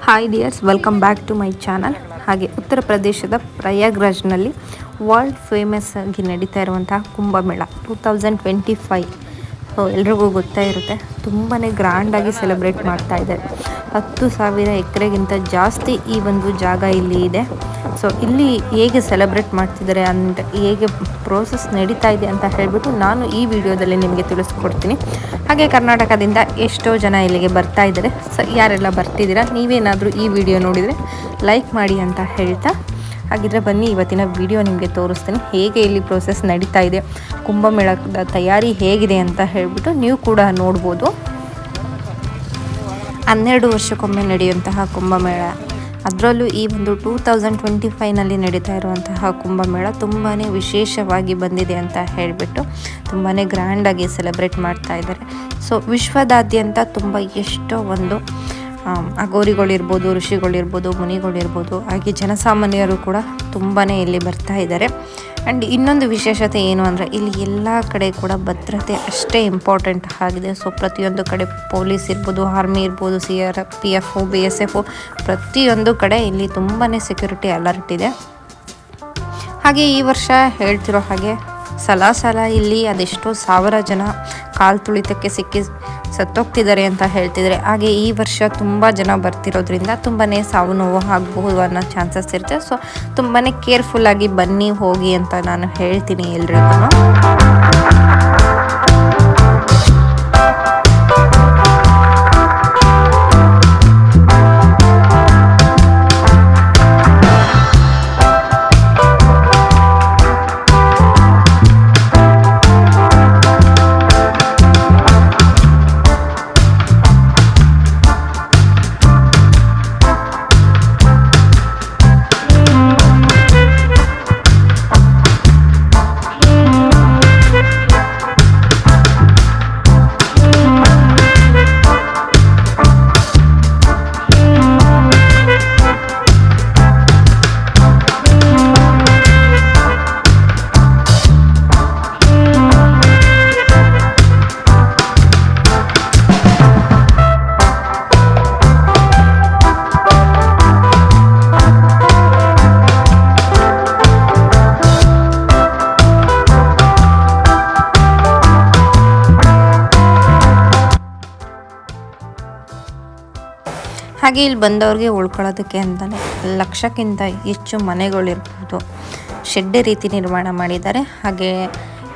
Hi dears, welcome back to my channel. ಹಾಗೆ ಉತ್ತರ ಪ್ರದೇಶದ ಪ್ರಯಾಗ್ರಾಜ್ನಲ್ಲಿ ವರ್ಲ್ಡ್ ಫೇಮಸ್ ಆಗಿ ನಡೀತಾ ಇರುವಂತಹ ಕುಂಭಮೇಳ 2025. ಎಲ್ರಿಗೂ ಗೊತ್ತಾ ಇರುತ್ತೆ, ತುಂಬಾ ಗ್ರ್ಯಾಂಡಾಗಿ ಸೆಲೆಬ್ರೇಟ್ ಮಾಡ್ತಾ ಇದ್ದಾರೆ. 10,000 ಎಕರೆಗಿಂತ ಜಾಸ್ತಿ ಈ ಒಂದು ಜಾಗ ಇಲ್ಲಿ ಇದೆ. ಸೊ ಇಲ್ಲಿ ಹೇಗೆ ಸೆಲೆಬ್ರೇಟ್ ಮಾಡ್ತಿದ್ದಾರೆ ಅಂಡ್ ಹೇಗೆ ಪ್ರೋಸೆಸ್ ನಡೀತಾ ಇದೆ ಅಂತ ಹೇಳಿಬಿಟ್ಟು ನಾನು ಈ ವಿಡಿಯೋದಲ್ಲಿ ನಿಮಗೆ ತಿಳಿಸ್ಕೊಡ್ತೀನಿ. ಹಾಗೆ ಕರ್ನಾಟಕದಿಂದ ಎಷ್ಟೋ ಜನ ಇಲ್ಲಿಗೆ ಬರ್ತಾ ಇದ್ದಾರೆ. ಸೊ ಯಾರೆಲ್ಲ ಬರ್ತಿದ್ದೀರಾ, ನೀವೇನಾದರೂ ಈ ವಿಡಿಯೋ ನೋಡಿದರೆ ಲೈಕ್ ಮಾಡಿ ಅಂತ ಹೇಳ್ತಾ, ಹಾಗಿದ್ರೆ ಬನ್ನಿ ಇವತ್ತಿನ ವಿಡಿಯೋ ನಿಮಗೆ ತೋರಿಸ್ತೀನಿ ಹೇಗೆ ಇಲ್ಲಿ ಪ್ರೋಸೆಸ್ ನಡೀತಾ ಇದೆ, ಕುಂಭಮೇಳದ ತಯಾರಿ ಹೇಗಿದೆ ಅಂತ ಹೇಳಿಬಿಟ್ಟು ನೀವು ಕೂಡ ನೋಡ್ಬೋದು. 12 ವರ್ಷಕ್ಕೊಮ್ಮೆ ನಡೆಯುವಂತಹ ಕುಂಭಮೇಳ, ಅದರಲ್ಲೂ ಈ ಒಂದು 2025ನಲ್ಲಿ ನಡೀತಾ ಇರುವಂತಹ ಕುಂಭಮೇಳ ತುಂಬಾ ವಿಶೇಷವಾಗಿ ಬಂದಿದೆ ಅಂತ ಹೇಳಿಬಿಟ್ಟು ತುಂಬಾ ಗ್ರ್ಯಾಂಡಾಗಿ ಸೆಲೆಬ್ರೇಟ್ ಮಾಡ್ತಾ ಇದ್ದಾರೆ. ಸೊ ವಿಶ್ವದಾದ್ಯಂತ ತುಂಬ ಎಷ್ಟೋ ಒಂದು ಅಘೋರಿಗಳಿರ್ಬೋದು, ಋಷಿಗಳಿರ್ಬೋದು, ಮುನಿಗಳಿರ್ಬೋದು, ಹಾಗೆ ಜನಸಾಮಾನ್ಯರು ಕೂಡ ತುಂಬಾ ಇಲ್ಲಿ ಬರ್ತಾ ಇದ್ದಾರೆ. ಆ್ಯಂಡ್ ಇನ್ನೊಂದು ವಿಶೇಷತೆ ಏನು ಅಂದರೆ ಇಲ್ಲಿ ಎಲ್ಲ ಕಡೆ ಕೂಡ ಭದ್ರತೆ ಅಷ್ಟೇ ಇಂಪಾರ್ಟೆಂಟ್ ಆಗಿದೆ. ಸೊ ಪ್ರತಿಯೊಂದು ಕಡೆ ಪೊಲೀಸ್ ಇರ್ಬೋದು, ಆರ್ಮಿ ಇರ್ಬೋದು, CRPF, BSF, ಪ್ರತಿಯೊಂದು ಕಡೆ ಇಲ್ಲಿ ತುಂಬಾ ಸೆಕ್ಯೂರಿಟಿ ಅಲರ್ಟ್ ಇದೆ. ಹಾಗೆ ಈ ವರ್ಷ ಹೇಳ್ತಿರೋ ಹಾಗೆ ಸಲ ಇಲ್ಲಿ ಅದೆಷ್ಟೋ 1000 ಜನ ಕಾಲು ತುಳಿತಕ್ಕೆ ಸಿಕ್ಕಿ ಸತ್ತೋಗ್ತಿದ್ದಾರೆ ಅಂತ ಹೇಳ್ತಿದ್ದಾರೆ. ಹಾಗೆ ಈ ವರ್ಷ ತುಂಬ ಜನ ಬರ್ತಿರೋದ್ರಿಂದ ತುಂಬಾ ಸಾವು ನೋವು ಆಗಬಹುದು ಅನ್ನೋ ಚಾನ್ಸಸ್ ಇರುತ್ತೆ. ಸೊ ತುಂಬಾ ಕೇರ್ಫುಲ್ಲಾಗಿ ಬನ್ನಿ, ಹೋಗಿ ಅಂತ ನಾನು ಹೇಳ್ತೀನಿ ಎಲ್ರಿಗೂ. ಹಾಗೆ ಇಲ್ಲಿ ಬಂದವ್ರಿಗೆ ಉಳ್ಕೊಳ್ಳೋದಕ್ಕೆ ಅಂತಲೇ 1,00,000ಕ್ಕಿಂತ ಹೆಚ್ಚು ಮನೆಗಳಿರ್ಬೋದು, ಶೆಡ್ ರೀತಿ ನಿರ್ಮಾಣ ಮಾಡಿದ್ದಾರೆ. ಹಾಗೆ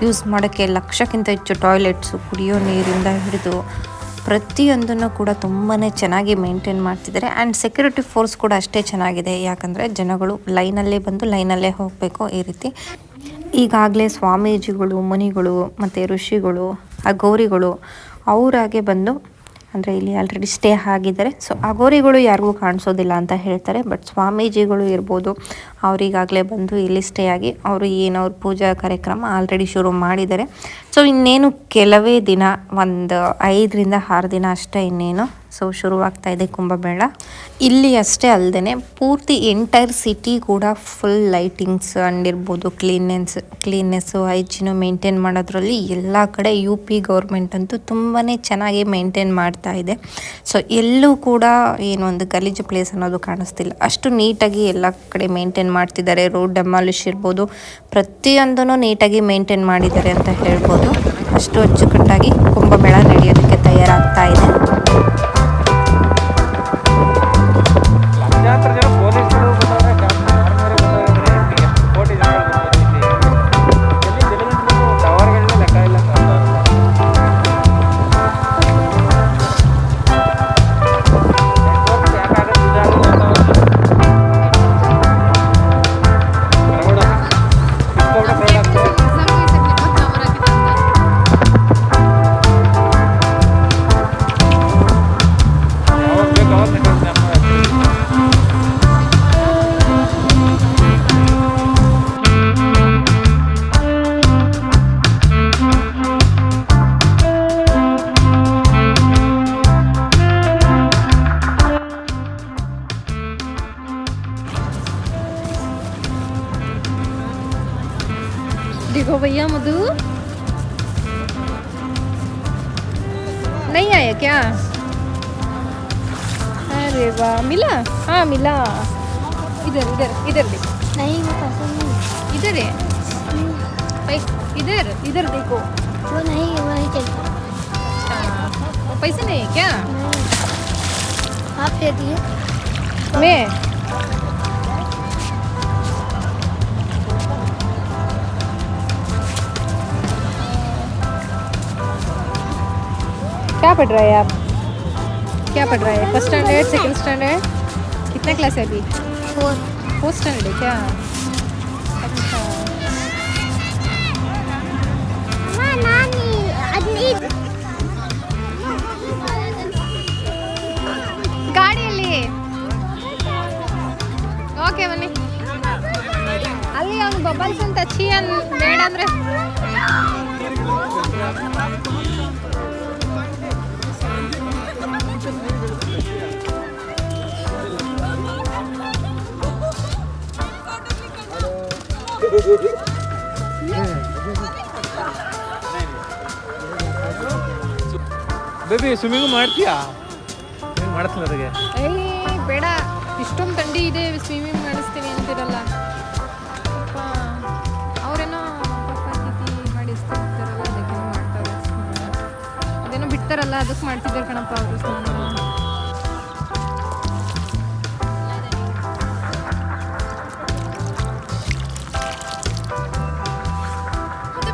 ಯೂಸ್ ಮಾಡೋಕ್ಕೆ 1,00,000ಕ್ಕಿಂತ ಹೆಚ್ಚು ಟಾಯ್ಲೆಟ್ಸು, ಕುಡಿಯೋ ನೀರಿಂದ ಹಿಡಿದು ಪ್ರತಿಯೊಂದನ್ನು ಕೂಡ ತುಂಬಾ ಚೆನ್ನಾಗಿ ಮೇಂಟೈನ್ ಮಾಡ್ತಿದ್ದಾರೆ. ಆ್ಯಂಡ್ ಸೆಕ್ಯೂರಿಟಿ ಫೋರ್ಸ್ ಕೂಡ ಅಷ್ಟೇ ಚೆನ್ನಾಗಿದೆ, ಯಾಕಂದರೆ ಜನಗಳು ಲೈನಲ್ಲೇ ಬಂದು ಲೈನಲ್ಲೇ ಹೋಗಬೇಕು. ಈ ರೀತಿ ಈಗಾಗಲೇ ಸ್ವಾಮೀಜಿಗಳು, ಮುನಿಗಳು ಮತ್ತು ಋಷಿಗಳು, ಅಘೋರಿಗಳು ಅವರಾಗೆ ಬಂದು ಅಂದರೆ ಇಲ್ಲಿ ಆಲ್ರೆಡಿ ಸ್ಟೇ ಆಗಿದ್ದಾರೆ. ಸೊ ಅಘೋರಿಗಳು ಯಾರಿಗೂ ಕಾಣಿಸೋದಿಲ್ಲ ಅಂತ ಹೇಳ್ತಾರೆ, ಬಟ್ ಸ್ವಾಮೀಜಿಗಳು ಇರ್ಬೋದು, ಅವರಿಗಾಗಲೇ ಬಂದು ಇಲ್ಲಿ ಸ್ಟೇ ಆಗಿ ಅವರು ಏನವ್ರ ಪೂಜಾ ಕಾರ್ಯಕ್ರಮ ಆಲ್ರೆಡಿ ಶುರು ಮಾಡಿದ್ದಾರೆ. ಸೊ ಇನ್ನೇನು ಕೆಲವೇ ದಿನ, ಒಂದು 5ರಿಂದ 6 ದಿನ ಅಷ್ಟೇ ಇನ್ನೇನು. ಸೊ ಶುರುವಾಗ್ತಾ ಇದೆ ಕುಂಭಮೇಳ. ಇಲ್ಲಿ ಅಷ್ಟೇ ಅಲ್ಲದೆ ಪೂರ್ತಿ ಎಂಟೈರ್ ಸಿಟಿ ಕೂಡ ಫುಲ್ ಲೈಟಿಂಗ್ಸ್ ಅಂಡಿರ್ಬೋದು, ಕ್ಲೀನ್ನೆಸ್ಸು, ಹೈಜೀನು ಮೇಂಟೈನ್ ಮಾಡೋದ್ರಲ್ಲಿ ಎಲ್ಲ ಕಡೆ UP ಗೌರ್ಮೆಂಟ್ ಅಂತೂ ತುಂಬಾ ಚೆನ್ನಾಗಿ ಮೇಂಟೈನ್ ಮಾಡ್ತಾ ಇದೆ. ಸೊ ಎಲ್ಲೂ ಕೂಡ ಏನು ಒಂದು ಗಲೀಜು ಪ್ಲೇಸ್ ಅನ್ನೋದು ಕಾಣಿಸ್ತಿಲ್ಲ, ಅಷ್ಟು ನೀಟಾಗಿ ಎಲ್ಲ ಕಡೆ ಮೇಂಟೈನ್ ಮಾಡ್ತಿದ್ದಾರೆ. ರೋಡ್ ಡೆಮಾಲಿಷ್ ಇರ್ಬೋದು, ಪ್ರತಿಯೊಂದನ್ನು ನೀಟಾಗಿ ಮೇಂಟೈನ್ ಮಾಡಿದ್ದಾರೆ ಅಂತ ಹೇಳ್ಬೋದು. ಅಷ್ಟು ಅಚ್ಚುಕಟ್ಟಾಗಿ ಕುಂಭಮೇಳ ನಡೆಯೋದಕ್ಕೆ ತಯಾರಾಗ್ತಾ ಇದೆ. देखो भैया मधु नहीं आया क्या? अरे देवा मिला? हाँ मिला। इधर इधर इधर देख। नहीं वो पसंद नहीं। इधर है भाई, इधर इधर देखो। वो नहीं चाहिए। अच्छा, वो पैसे नहीं है क्या? नहीं। आप दे दिए। मैं क्या पढ़ रहे हैं आप? क्या पढ़ रहे हैं? First standard, second standard? कितना क्लास है अभी? 4th स्टैंडर्ड है क्या? अच्छा। ಗಾಡಿಯಲ್ಲಿ ಓಕೆ ಬನ್ನಿ. ಅಲ್ಲಿ ಅವ್ನು ಬಬಲ್ಸ್ ಅಂತ ಹಚ್ಚಿ ಬೇಡ ಅಂದ್ರೆ ಬೇಬಿ ಸ್ವಿಮ್ಮಿಂಗ್ ಮಾಡ್ತೀಯಾ? ಮಾಡಿಸ್ಲ ಅದಕ್ಕೆ ಏಯ್ ಬೇಡ, ಇಷ್ಟೊಂದು ಥಂಡಿ ಇದೆ, ಸ್ವಿಮ್ಮಿಂಗ್ ಮಾಡಿಸ್ತೀನಿ ಅಂತಿರಲ್ಲ. ಪಾಪ ಅವರೇನೋ ಪಾಪ ತಿಥಿ ಮಾಡಿಸ್ತಿರ್ತಾರಲ್ಲ, ಅದಕ್ಕೆ ಮಾಡ್ತಾರೆ. ಅದೇನೋ ಬಿಡ್ತಾರಲ್ಲ, ಅದಕ್ಕೆ ಮಾಡ್ತಿದ್ದಾರೆ ಕಣಪ್ಪ ಅವರು ಸ್ನಾನ.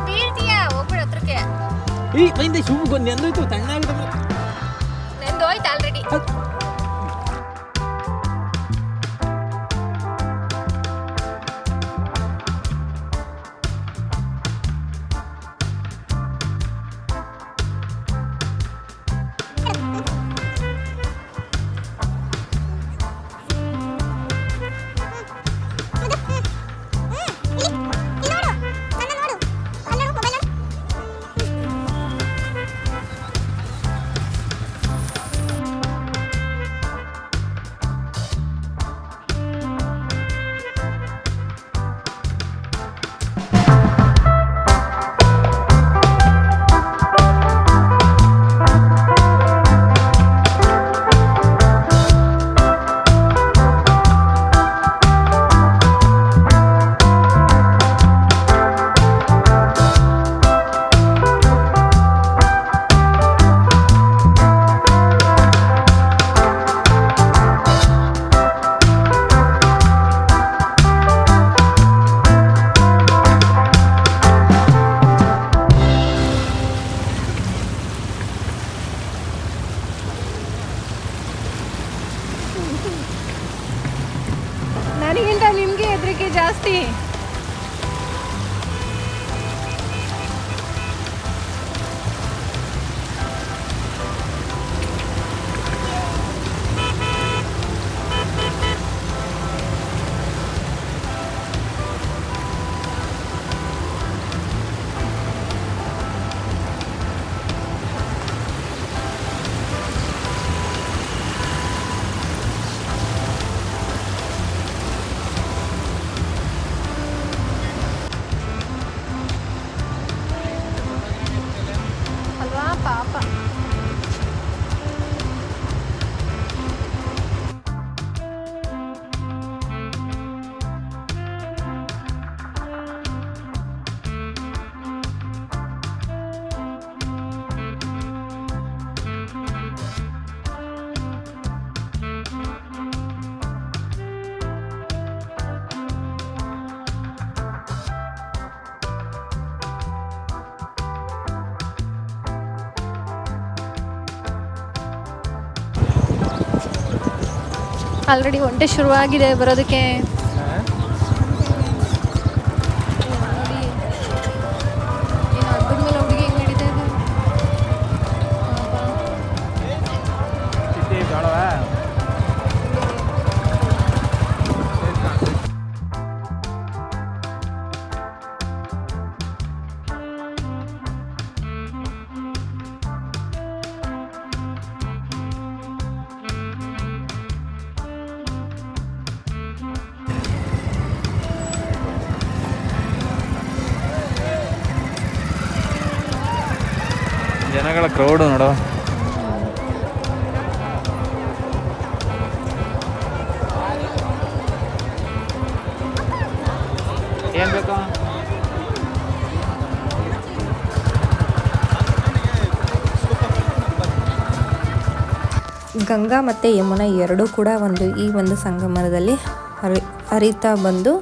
ಬೀಳ್ತೀಯಾ? ಹೋಗ್ಬಿಡ ಹತ್ರಕ್ಕೆ. ಈ ಮೈಂದ ಶಿವಮೊಗ್ಗ ನೆಂದೋಯ್ತು, ತಣ್ಣಾಗಿದೆ. ನಂದು ಹೋಯ್ತು ಆಲ್ರೆಡಿ. ನನಗಿಂತ ನಿಮಗೆ ಹೆದರಿಕೆ ಜಾಸ್ತಿ. ಅಲ್ವಾ ಪಾಪ. ಆಲ್ರೆಡಿ ಒಂಟೆ ಶುರುವಾಗಿದೆ ಬರೋದಕ್ಕೆ. ನೋಡಿ ಏನು ಹಬ್ಬದ ಮೇಲೆ ಹುಡುಗಿ ಹೆಂಗೆ ನಡೀತಾ ಇದೆ. ಜನಗಳ ಕ್ರೌಡ್ ನೋಡೋ. ಏನು ಬೇಕು? ಗಂಗಾ ಮತ್ತು ಯಮುನಾ ಎರಡೂ ಕೂಡ ಈ ಒಂದು ಸಂಗಮದಲ್ಲಿ ಹರಿತಾ ಬಂದು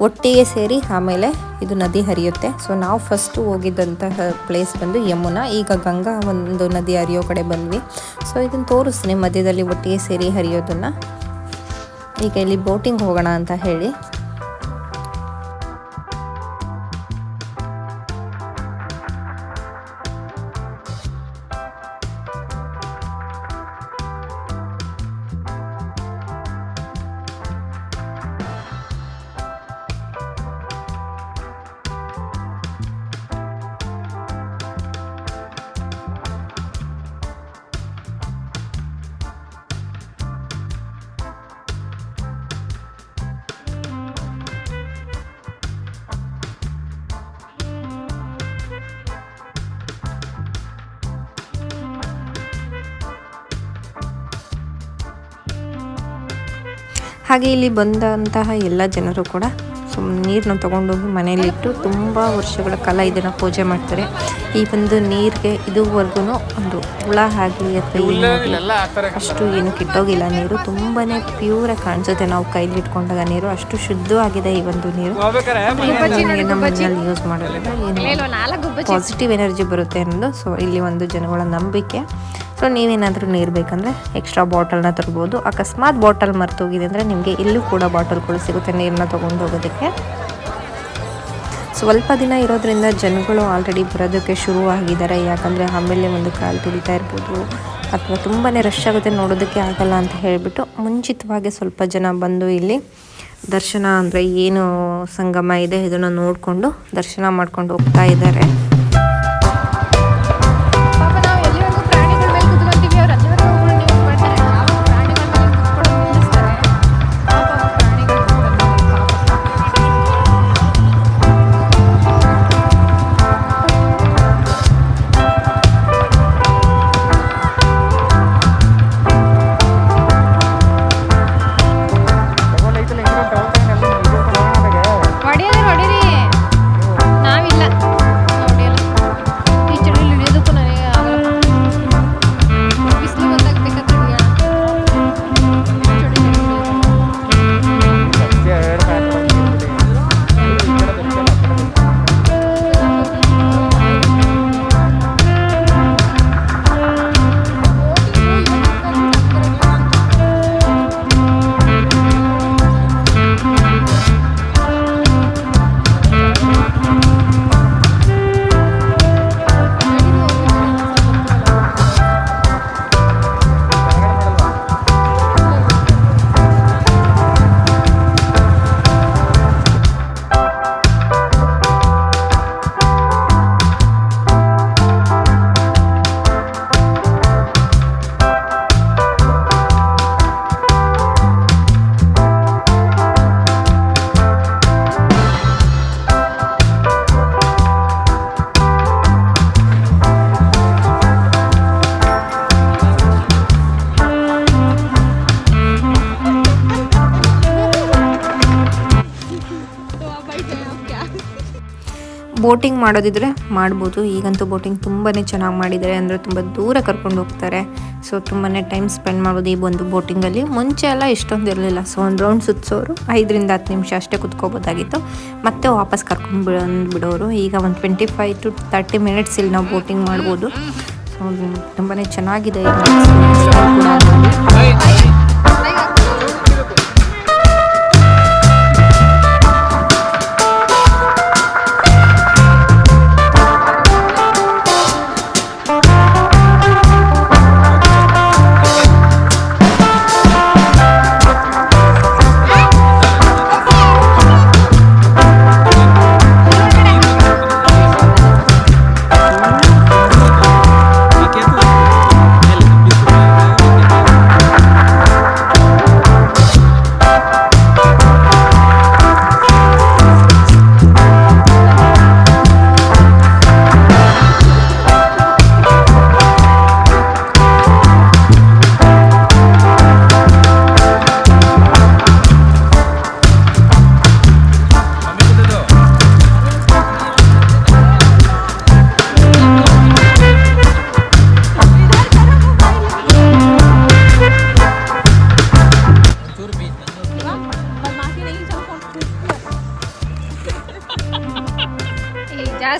ಒಟ್ಟಿಗೆ ಸೇರಿ ಆಮೇಲೆ ಇದು ನದಿ ಹರಿಯುತ್ತೆ. ಸೊ ನಾವು ಫಸ್ಟು ಹೋಗಿದ್ದಂತಹ ಪ್ಲೇಸ್ ಬಂದು ಯಮುನಾ. ಈಗ ಗಂಗಾ ಒಂದು ನದಿ ಹರಿಯೋ ಕಡೆ ಬಂದ್ವಿ. ಸೊ ಇದನ್ನು ತೋರಿಸ್ತೀನಿ ಮಧ್ಯದಲ್ಲಿ ಒಟ್ಟಿಗೆ ಸೇರಿ ಹರಿಯೋದನ್ನು. ಈಗ ಇಲ್ಲಿ ಬೋಟಿಂಗ್ ಹೋಗೋಣ ಅಂತ ಹೇಳಿ ಹಾಗೆ ಇಲ್ಲಿ ಬಂದಂತಹ ಎಲ್ಲ ಜನರು ಕೂಡ ನೀರನ್ನ ತೊಗೊಂಡೋಗಿ ಮನೆಯಲ್ಲಿಟ್ಟು ತುಂಬ ವರ್ಷಗಳ ಕಾಲ ಇದನ್ನು ಪೂಜೆ ಮಾಡ್ತಾರೆ. ಈ ಒಂದು ನೀರಿಗೆ ಇದುವರೆಗೂ ಒಂದು ಹುಳ ಆಗಲಿ ಅಥವಾ ಅಷ್ಟು ಏನು ಕಿಟ್ಟೋಗಿಲ್ಲ. ನೀರು ತುಂಬಾ ಪ್ಯೂರಾಗಿ ಕಾಣಿಸುತ್ತೆ ನಾವು ಕೈಲಿಟ್ಕೊಂಡಾಗ. ನೀರು ಅಷ್ಟು ಶುದ್ಧವಾಗಿದೆ ಈ ಒಂದು ನೀರು. ನಮ್ಮ ಮನೆಯಲ್ಲಿ ಯೂಸ್ ಮಾಡೋದ್ರಿಂದ ಏನು ಪಾಸಿಟಿವ್ ಎನರ್ಜಿ ಬರುತ್ತೆ ಅನ್ನೋದು ಸೊ ಇಲ್ಲಿ ಒಂದು ಜನಗಳ ನಂಬಿಕೆ. ಸೊ ನೀವೇನಾದರೂ ನೀರು ಬೇಕಂದರೆ ಎಕ್ಸ್ಟ್ರಾ ಬಾಟಲ್ನ ತರ್ಬೋದು. ಅಕಸ್ಮಾತ್ ಬಾಟಲ್ ಮರ್ತೋಗಿದೆ ಅಂದರೆ ನಿಮಗೆ ಇಲ್ಲೂ ಕೂಡ ಬಾಟಲ್ಗಳು ಸಿಗುತ್ತೆ ನೀರನ್ನ ತೊಗೊಂಡು ಹೋಗೋದಕ್ಕೆ. ಸ್ವಲ್ಪ ದಿನ ಇರೋದ್ರಿಂದ ಜನಗಳು ಆಲ್ರೆಡಿ ಬರೋದಕ್ಕೆ ಶುರುವಾಗಿದ್ದಾರೆ. ಯಾಕಂದರೆ ಆಮೇಲೆ ಒಂದು ಕಾಲು ತುಳಿತಾ ಇರ್ಬೋದು ಅಥವಾ ತುಂಬಾ ರಶ್ ಆಗುತ್ತೆ, ನೋಡೋದಕ್ಕೆ ಆಗಲ್ಲ ಅಂತ ಹೇಳಿಬಿಟ್ಟು ಮುಂಚಿತವಾಗಿ ಸ್ವಲ್ಪ ಜನ ಬಂದು ಇಲ್ಲಿ ದರ್ಶನ ಅಂದರೆ ಏನು ಸಂಗಮ ಇದೆ ಇದನ್ನು ನೋಡಿಕೊಂಡು ದರ್ಶನ ಮಾಡ್ಕೊಂಡು ಹೋಗ್ತಾ ಇದ್ದಾರೆ. ಬೋಟಿಂಗ್ ಮಾಡೋದಿದ್ರೆ ಮಾಡ್ಬೋದು. ಈಗಂತೂ ಬೋಟಿಂಗ್ ತುಂಬಾ ಚೆನ್ನಾಗಿ ಮಾಡಿದ್ದಾರೆ. ಅಂದರೆ ತುಂಬ ದೂರ ಕರ್ಕೊಂಡು ಹೋಗ್ತಾರೆ. ಸೊ ತುಂಬಾ ಟೈಮ್ ಸ್ಪೆಂಡ್ ಮಾಡೋದು ಈ ಒಂದು ಬೋಟಿಂಗಲ್ಲಿ. ಮುಂಚೆ ಎಲ್ಲ ಇಷ್ಟೊಂದು ಇರಲಿಲ್ಲ. ಸೊ ಒಂದು ರೌಂಡ್ ಸುತ್ತಿಸೋರು 5 ರಿಂದ 10 ನಿಮಿಷ ಅಷ್ಟೇ ಕುತ್ಕೋಬೋದಾಗಿತ್ತು, ಮತ್ತೆ ವಾಪಸ್ ಕರ್ಕೊಂಡು ಬಿಡೋರು. ಈಗ ಒಂದು 25 to 30 ಮಿನಿಟ್ಸ್ ಇಲ್ಲಿ ನಾವು ಬೋಟಿಂಗ್ ಮಾಡ್ಬೋದು. ಸೊ ತುಂಬಾ ಚೆನ್ನಾಗಿದೆ.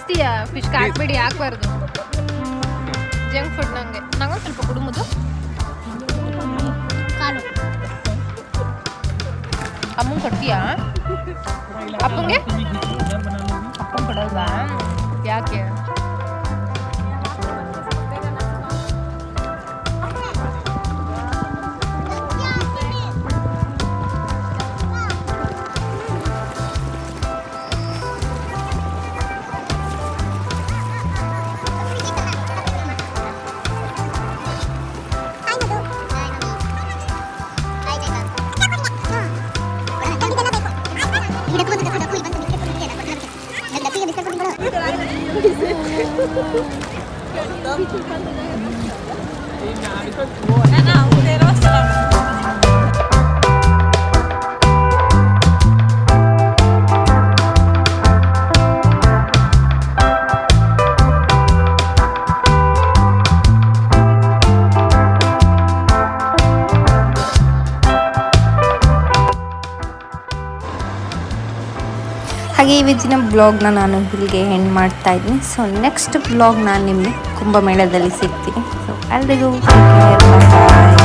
ತಿನ್ನಿಸ್ತೀಯಾ ಫಿಶ್ ಹಾಕ್ಬೇಡಿ ಹಾಕ್ಬಾರ್ದು ಜಂಕ್ ಫುಡ್ ನಂಗೊಂದು ಸ್ವಲ್ಪ ಕುಡುಮದು ಕಾಲು ಅಮ್ಮಂಗೆ ಕೊಡ್ತೀಯಾ ಅಪ್ಪಂಗೆ ಅಪ್ಪಂಗೆ ಕೊಡಲ್ವಾ ಯಾಕೆ ಹಾಗೆ ಇವತ್ತಿನ ಬ್ಲಾಗ್ನ ನಾನು ಇಲ್ಲಿಗೆ ಎಂಡ್ ಮಾಡ್ತಾ ಇದ್ದೀನಿ. ಸೊ ನೆಕ್ಸ್ಟ್ ಬ್ಲಾಗ್ ನಾನು ನಿಮಗೆ ಕುಂಭಮೇಳದಲ್ಲಿ ಸಿಗ್ತೀನಿ. ಸೊ ಅಲ್ಲಿಗೂ ಬಾಯ್.